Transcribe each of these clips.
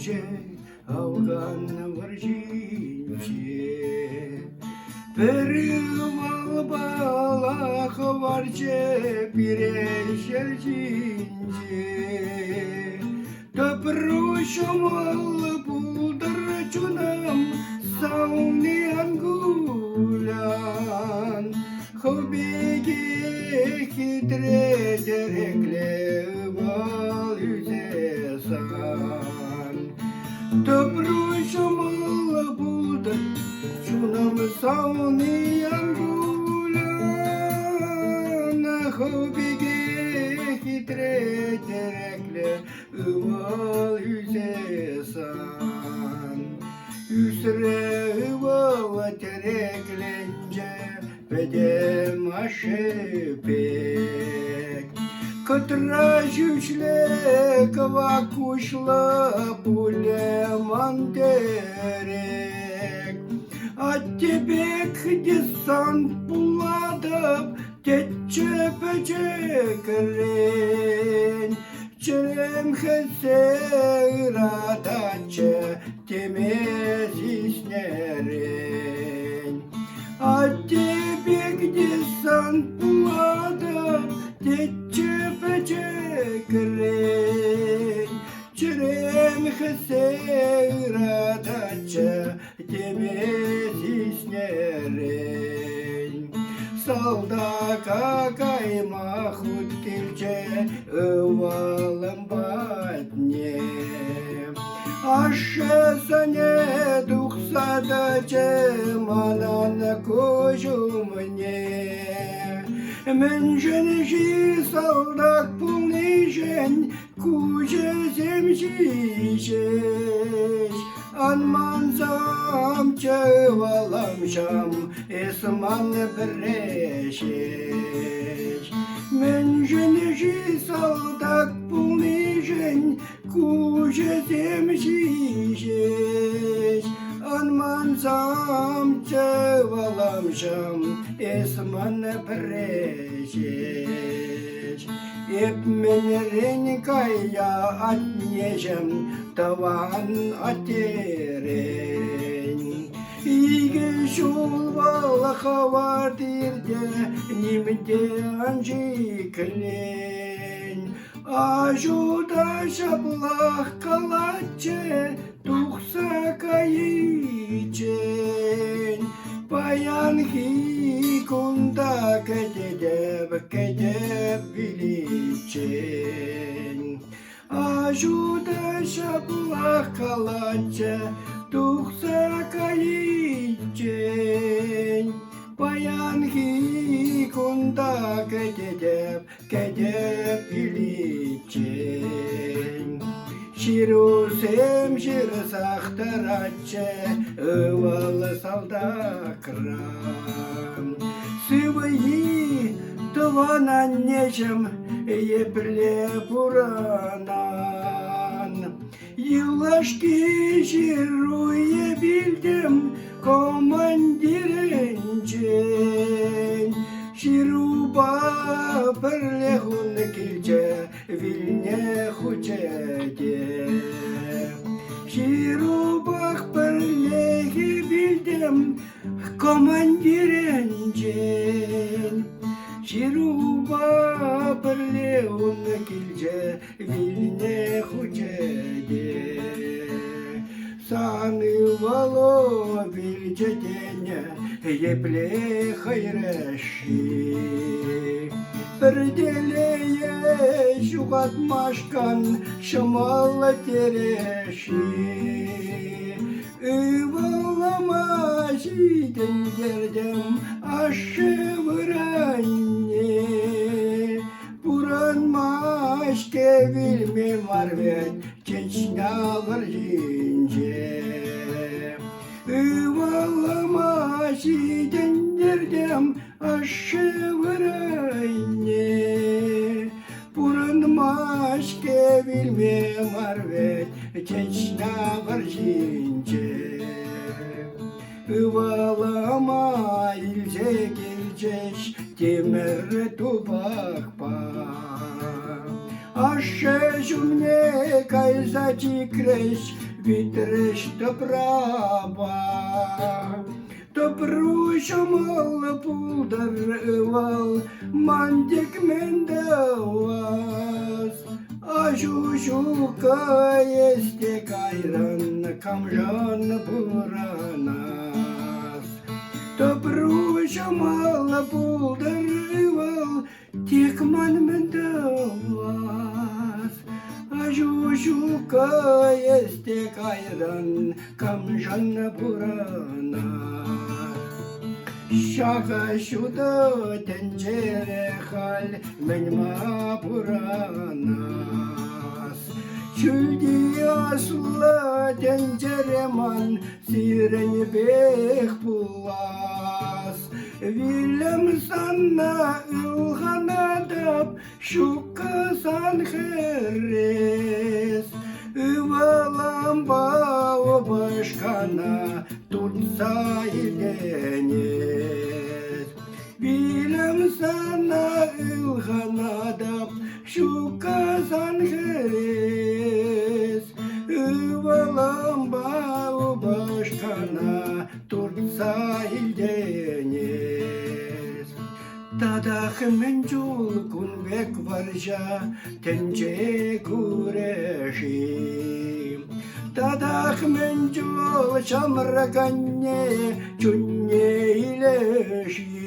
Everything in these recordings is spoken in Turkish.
жинче, Афган жинче. Перевал балах варче, Пирешер жинче. Топрушумал булдар чунам, Сауни ангулян. Хобиге хитре дерекле бал yüzesan. Добрушумал булдар чунам, Сауни ангулян. Хобиге хитре дереklе bal yüzesan. Üsre vala tereklence bedem aşepek. Katraşüşle kavakuşla puleman terek. Attebek desant buladap tetçe pecekren. Çerem heseratatçe temez isnerin. Attebek desant buladap tetçe pecekren. Çerem heseratatçe temez isnerin. Salda kakay mahut kilce ıvalım batne. Aşe sene duhsa da cemalan kujumne. Menjenji saldak pulnijen kuje zemşişeş. Anmansam çevalamşam esman breşeş. Menjenji saldak pulnijen kuje zemşişeş. Anmansam çevalamşam esman breşeş. Epmeneren kaya atnejem tavan ateren. İge şul valaha vardir de nimde anciklen. Ajuda şablak kalatçe tuhsa kayıçen. Bayan hi kunda kedeb biliçen. Ajuda şablak kalatçe tuhsa kayıçen. Bayan hi kunda kedeb biliçen. Şirusem şir sahtaratçe ıval saldakran. Sıvıyı tavan anneciğim yeple buranan. Yıllaştı şiruye bildim komandirencen. Şiruba perlehun kilce vilne hucede. Şirubak perlehi bildim komandirencen. Şiruba perlehun kilce vilne hucede. Sanı valo bilcedene yeple hayreşi. Perdeleye şugat maşkan şamal tereşi. Üvalama şiden gerdem aşı vıranne. Buran maşke vilmi marvet çeçna varjince. Üvalama şiden gerdem aşı vıranne. Buran maşke vilmi marvet çeçna varjince. Üvalama ilcek ilceş temir tubakpa. Aşe jumne kaysa çikreş вітриш то праба, то прущамал пулдарвал, мандик мендавас, а жужука есте кайран, камжан буранас. То прущамал пулдарвал, текман мендавас, а жужука есте кайран, камжан буранас. Şaka şuda tencere hal menma puranas. Çüldi asla tencereman siren bek pulas. Vilem sana ilhanadap şu kazan heres. Üvalam bağı başkana tutsa ilenir. Bilem sana ilhanadap şu kazan heres. Üvalam bağı başkana tutsa ilenir. Dadak mencul kun bek varja tence kureşim. Dadak mencul çamrakanne çunye ileşi.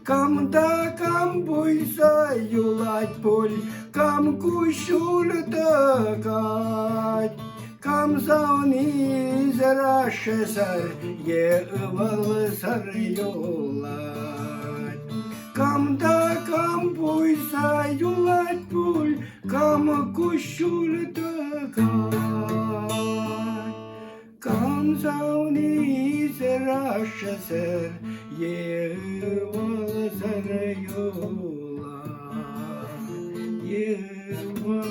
Kamda kam buysa yulat pol, kam kuşul takat. Kam savni zera şeser ye ıval sar yolat. Kamda kam buysa yulat pol, kam kuşul takat. Kam savni zera şeser ye ıval sar yolat. Ye ıval